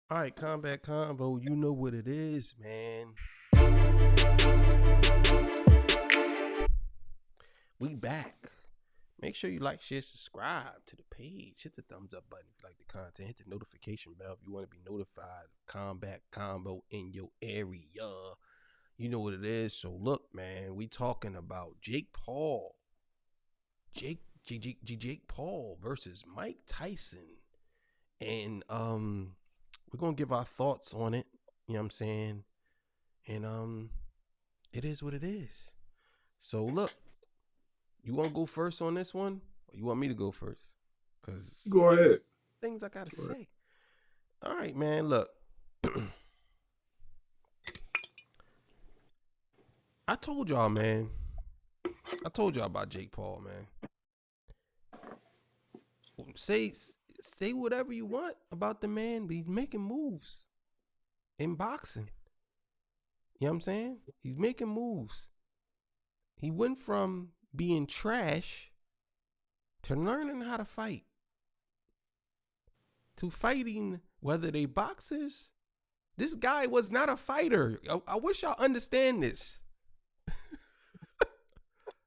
All right, Combat Convo, you know what it is, man. We back. Make sure you like, share, subscribe to the page. Hit the thumbs up button if you like the content. Hit the notification bell if you want to be notified of Combat Convo in your area. You know what it is. So look, man, we talking about Jake Paul. Jake Paul versus Mike Tyson. And we're gonna give our thoughts on it. You know what I'm saying? And it is what it is. So look, you want to go first on this one, or you want me to go first? Cause go ahead. Things I gotta say. All right, man. Look, I told y'all, man. I told y'all about Jake Paul, man. Say whatever you want about the man, but he's making moves in boxing. You know what I'm saying? He's making moves. He went from being trash to learning how to fight, to fighting whether they boxers. This guy was not a fighter. I wish y'all understand this.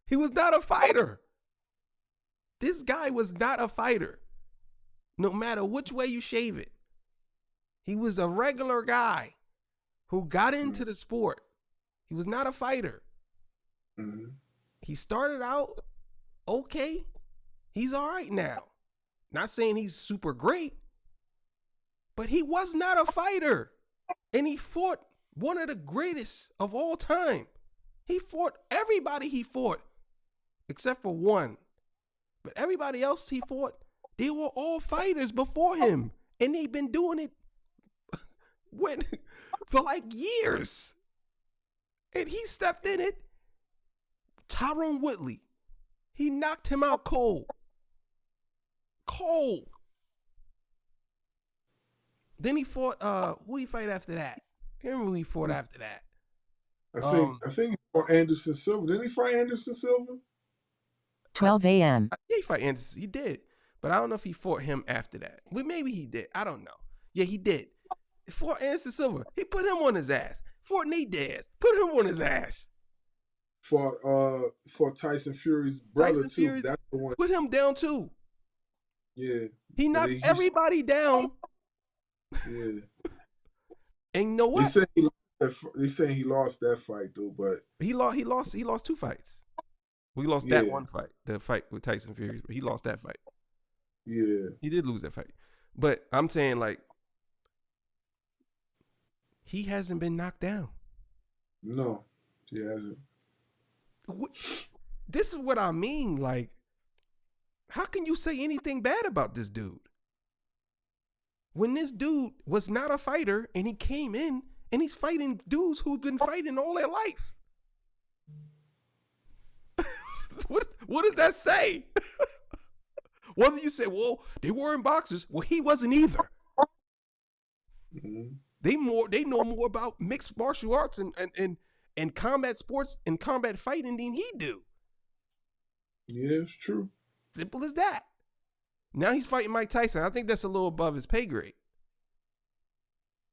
He was not a fighter. This guy was not a fighter. No matter which way you shave it. He was a regular guy who got into the sport. He was not a fighter. Mm-hmm. He started out okay. He's all right now. Not saying he's super great, but he was not a fighter. And he fought one of the greatest of all time. He fought everybody he fought, except for one. But everybody else he fought, they were all fighters before him. And they've been doing it for like years. And he stepped in it. Tyrone Woodley, he knocked him out cold. Then he fought, who did he fight after that? I can't remember who he fought after that. I think he fought Anderson Silva. Didn't he fight Anderson Silva? 12 a.m. Yeah, he fought Anderson. He did. But I don't know if he fought him after that. Well, maybe he did. I don't know. Yeah, he did. He fought Anderson Silva. He put him on his ass. Fought Nate Diaz. Put him on his ass. For Tyson Fury's brother too. Fury's, that's the one. Put him down too. Yeah. He knocked everybody down. Yeah. And you know what? They saying he lost that fight though, but he lost 2 fights. We lost that one fight, the fight with Tyson Fury. He lost that fight. Yeah. He did lose that fight. But I'm saying, like, he hasn't been knocked down. No, he hasn't. This is what I mean. Like, how can you say anything bad about this dude? When this dude was not a fighter and he came in and he's fighting dudes who've been fighting all their life. What does that say? Whether you say, well, they weren't boxers. Well, he wasn't either. Mm-hmm. They know more about mixed martial arts and combat sports and combat fighting than he do. Yeah, it's true. Simple as that. Now he's fighting Mike Tyson. I think that's a little above his pay grade.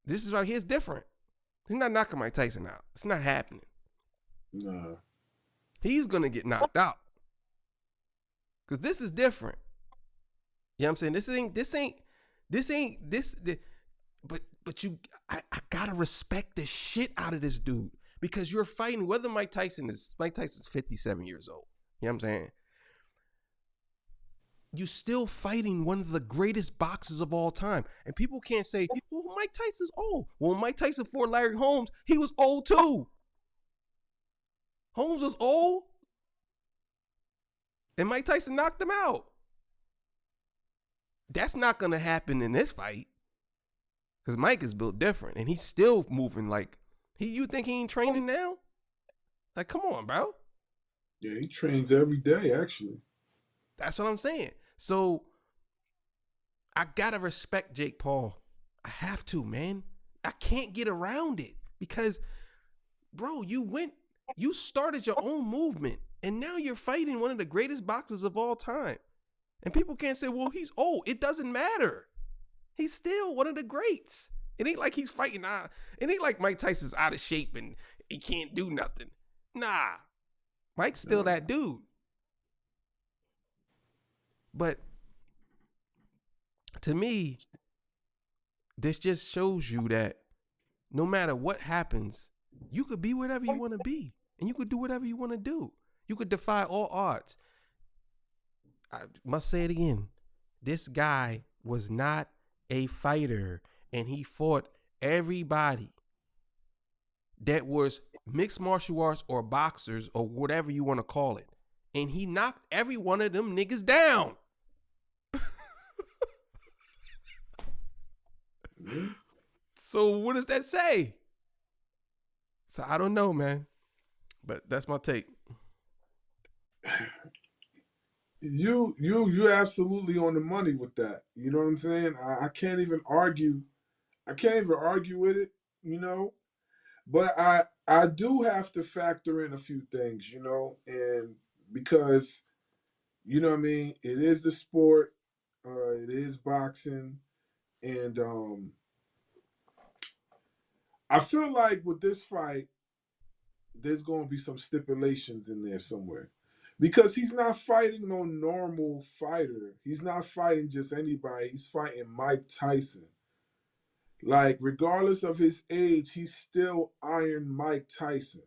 This is right here's different. He's not knocking Mike Tyson out. It's not happening. Nah. He's gonna get knocked out. Cause this is different. You know what I'm saying? But I gotta respect the shit out of this dude. Because you're fighting, whether Mike Tyson's 57 years old. You know what I'm saying? You're still fighting one of the greatest boxers of all time. And people can't say, well, Mike Tyson's old. Well, Mike Tyson fought Larry Holmes, he was old too. Holmes was old. And Mike Tyson knocked him out. That's not going to happen in this fight. Because Mike is built different. And he's still moving like, you think he ain't training now? Like, come on, bro. Yeah, he trains every day, actually. That's what I'm saying. So, I got to respect Jake Paul. I have to, man. I can't get around it. Because, bro, you started your own movement. And now you're fighting one of the greatest boxers of all time. And people can't say, well, he's old. It doesn't matter. He's still one of the greats. It ain't like he's fighting. It ain't like Mike Tyson's out of shape and he can't do nothing. Nah, Mike's still that dude. But to me, this just shows you that no matter what happens, you could be whatever you want to be, and you could do whatever you want to do. You could defy all odds. I must say it again. This guy was not a fighter, and he fought everybody that was mixed martial arts or boxers or whatever you want to call it. And he knocked every one of them niggas down. So what does that say? So I don't know, man. But that's my take. You absolutely on the money with that. You know what I'm saying? I can't even argue. I can't even argue with it, you know. But I do have to factor in a few things, you know, and because you know what I mean, it is the sport, it is boxing, and I feel like with this fight, there's going to be some stipulations in there somewhere. Because he's not fighting no normal fighter. He's not fighting just anybody. He's fighting Mike Tyson. Like, regardless of his age, he's still Iron Mike Tyson.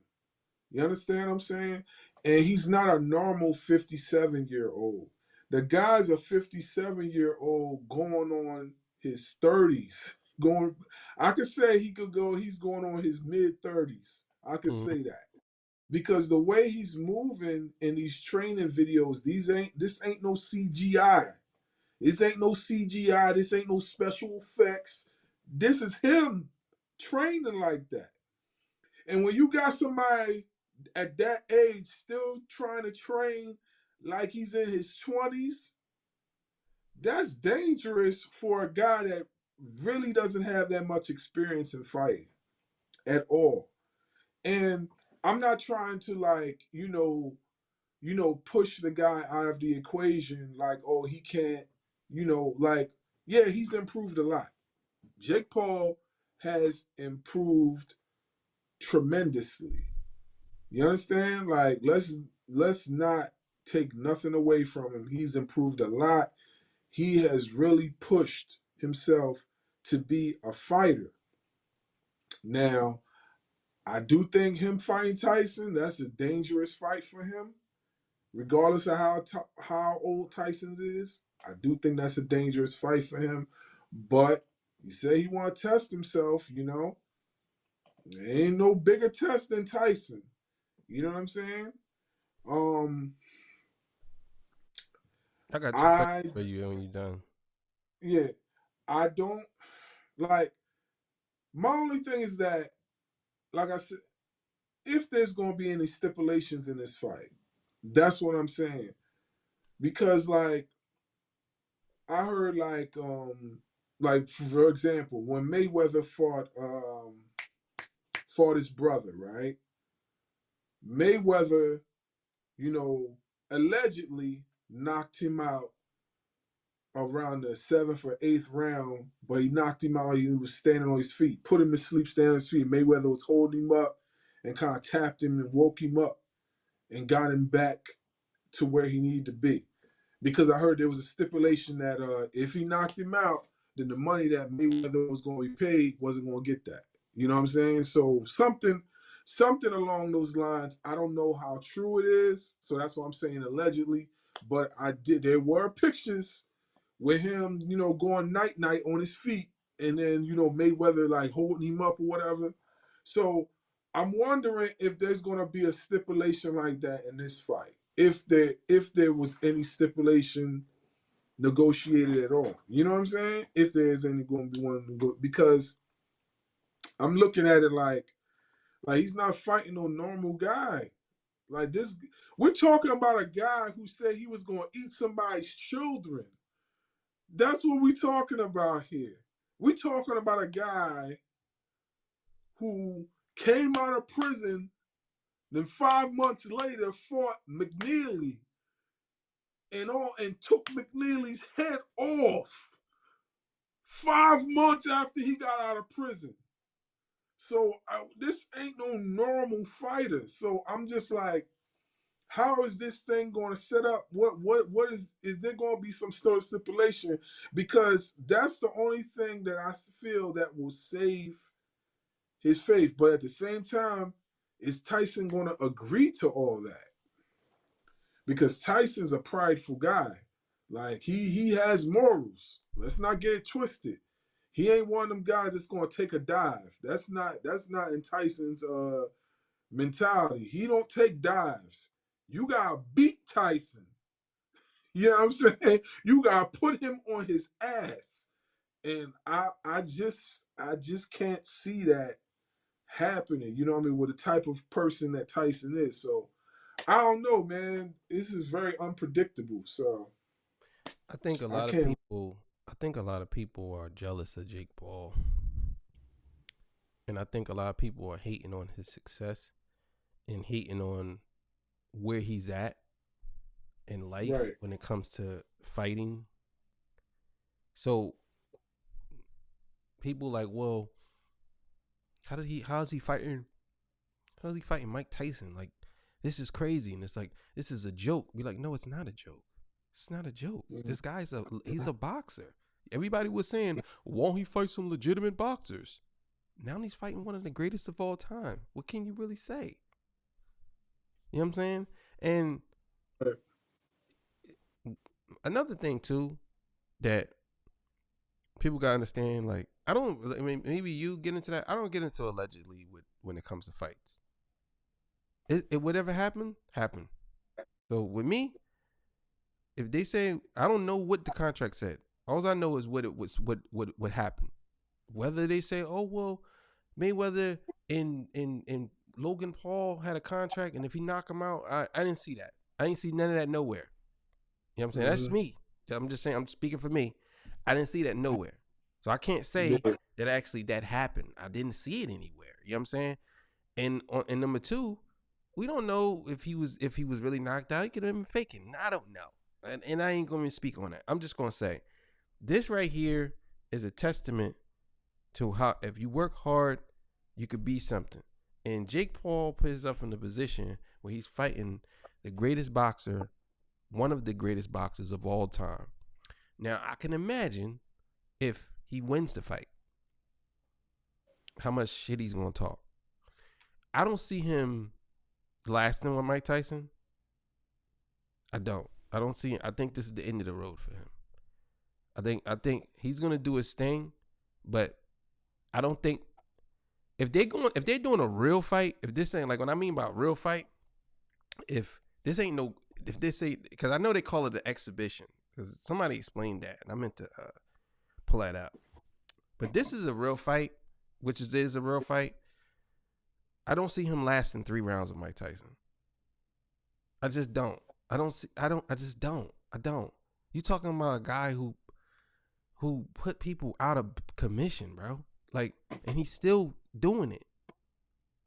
You understand what I'm saying? And he's not a normal 57-year-old. The guy's a 57-year-old going on his 30s. I could say he's going on his mid-30s. I could say that. Because the way he's moving in these training videos, this ain't no CGI. This ain't no CGI. This ain't no special effects. This is him training like that. And when you got somebody at that age still trying to train like he's in his 20s, that's dangerous for a guy that really doesn't have that much experience in fighting at all. And I'm not trying to push the guy out of the equation like, oh, he can't, yeah, he's improved a lot. Jake Paul has improved tremendously. You understand? Like, let's not take nothing away from him. He's improved a lot. He has really pushed himself to be a fighter. Now, I do think him fighting Tyson, that's a dangerous fight for him. Regardless of how old Tyson is, I do think that's a dangerous fight for him. But he said he want to test himself, you know. There ain't no bigger test than Tyson. You know what I'm saying? I got two questions for you when you're done. Yeah. I don't like my only thing is that, like I said, if there's gonna be any stipulations in this fight, that's what I'm saying. Because like I heard like for example, when Mayweather fought his brother, right? Mayweather, allegedly knocked him out around the 7th or 8th round, but he knocked him out. He was standing on his feet, put him to sleep, standing on his feet. Mayweather was holding him up and kind of tapped him and woke him up and got him back to where he needed to be. Because I heard there was a stipulation that if he knocked him out, then the money that Mayweather was going to be paid wasn't going to get that. You know what I'm saying? So something along those lines. I don't know how true it is, so that's what I'm saying allegedly. But there were pictures with him, going night on his feet, and then Mayweather like holding him up or whatever. So I'm wondering if there's going to be a stipulation like that in this fight. If there was any stipulation negotiated at all. You know what I'm saying? If there is any going to be one, because I'm looking at it like he's not fighting no normal guy. Like this, we're talking about a guy who said he was going to eat somebody's children. That's what we're talking about here. We're talking about a guy who came out of prison, then 5 months later fought McNeely and took McNeely's head off 5 months after he got out of prison. So this ain't no normal fighter. So I'm just like, how is this thing going to set up? What is there going to be some sort of stipulation? Because that's the only thing that I feel that will save his faith. But at the same time, is Tyson going to agree to all that? Because Tyson's a prideful guy. Like he has morals. Let's not get it twisted. He ain't one of them guys that's going to take a dive. That's not in Tyson's mentality. He don't take dives. You gotta beat Tyson. You know what I'm saying? You gotta put him on his ass. And I just can't see that happening. You know what I mean? With the type of person that Tyson is. So I don't know, man. This is very unpredictable. So I think a lot of people are jealous of Jake Paul. And I think a lot of people are hating on his success and hating on where he's at in life when it comes to fighting. So people like, well, how's he fighting Mike Tyson? Like, this is crazy. And it's like, this is a joke. Be like, no, it's not a joke. It's not a joke. Mm-hmm. This guy's he's a boxer. Everybody was saying, won't he fight some legitimate boxers? Now he's fighting one of the greatest of all time. What can you really say? You know what I'm saying? And another thing too that people gotta understand, like, maybe you get into that. I don't get into allegedly when it comes to fights. It whatever happened. So with me, if they say, I don't know what the contract said. All I know is what happened. Whether they say, oh well, Mayweather and Logan Paul had a contract, and if he knock him out, I didn't see that. I didn't see none of that nowhere. You know what I'm saying? Mm-hmm. That's me. I'm just saying, I'm speaking for me. I didn't see that nowhere. So I can't say that actually that happened. I didn't see it anywhere. You know what I'm saying? And number two, we don't know if he was really knocked out. He could have been faking. I don't know. And I ain't going to speak on that. I'm just going to say, this right here is a testament to how, if you work hard, you could be something. And Jake Paul put himself in a position where he's fighting the greatest boxer, one of the greatest boxers of all time. Now, I can imagine if he wins the fight, how much shit he's going to talk. I don't see him lasting with Mike Tyson. I don't see him. I think this is the end of the road for him. I think he's going to do his thing, but I don't think if they're doing a real fight, if this ain't, like, what I mean by real fight, if this ain't because I know they call it an exhibition, because somebody explained that, and I meant to pull that out. But this is a real fight, which is a real fight. I don't see him lasting 3 rounds with Mike Tyson. I just don't. I just don't. You talking about a guy who put people out of commission, bro. Like, and he's still doing it.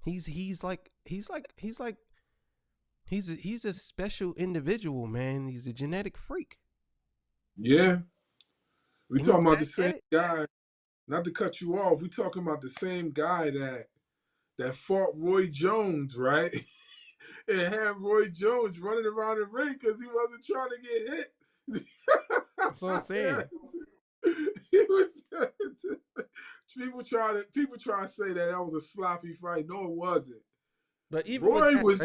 He's a special individual, man. He's a genetic freak. Yeah. We talking about the same guy. Not to cut you off, we talking about the same guy that fought Roy Jones, right? And had Roy Jones running around the ring because he wasn't trying to get hit. That's what I'm saying. He was. People try to say that was a sloppy fight. No, it wasn't. But even Roy was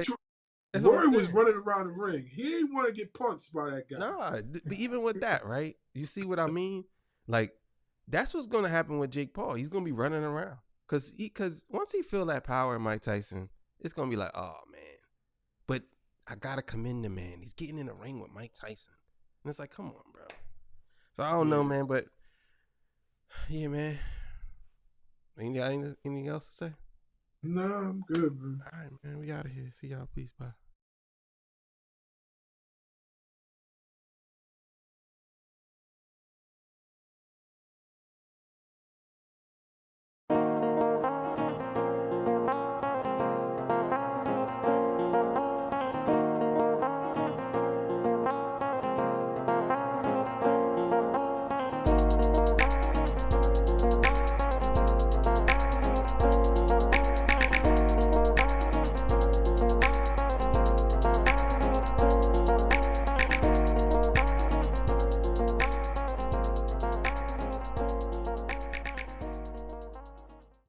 running around the ring. He didn't want to get punched by that guy. Nah, but even with that, right? You see what I mean? Like, that's what's going to happen with Jake Paul. He's going to be running around because once he feel that power in Mike Tyson, it's going to be like, oh man. But I gotta commend the man. He's getting in the ring with Mike Tyson, and it's like, come on, bro. So I don't know, man. But yeah, man. Anything else to say? No, I'm good, man. All right, man. We out of here. See y'all. Peace. Bye.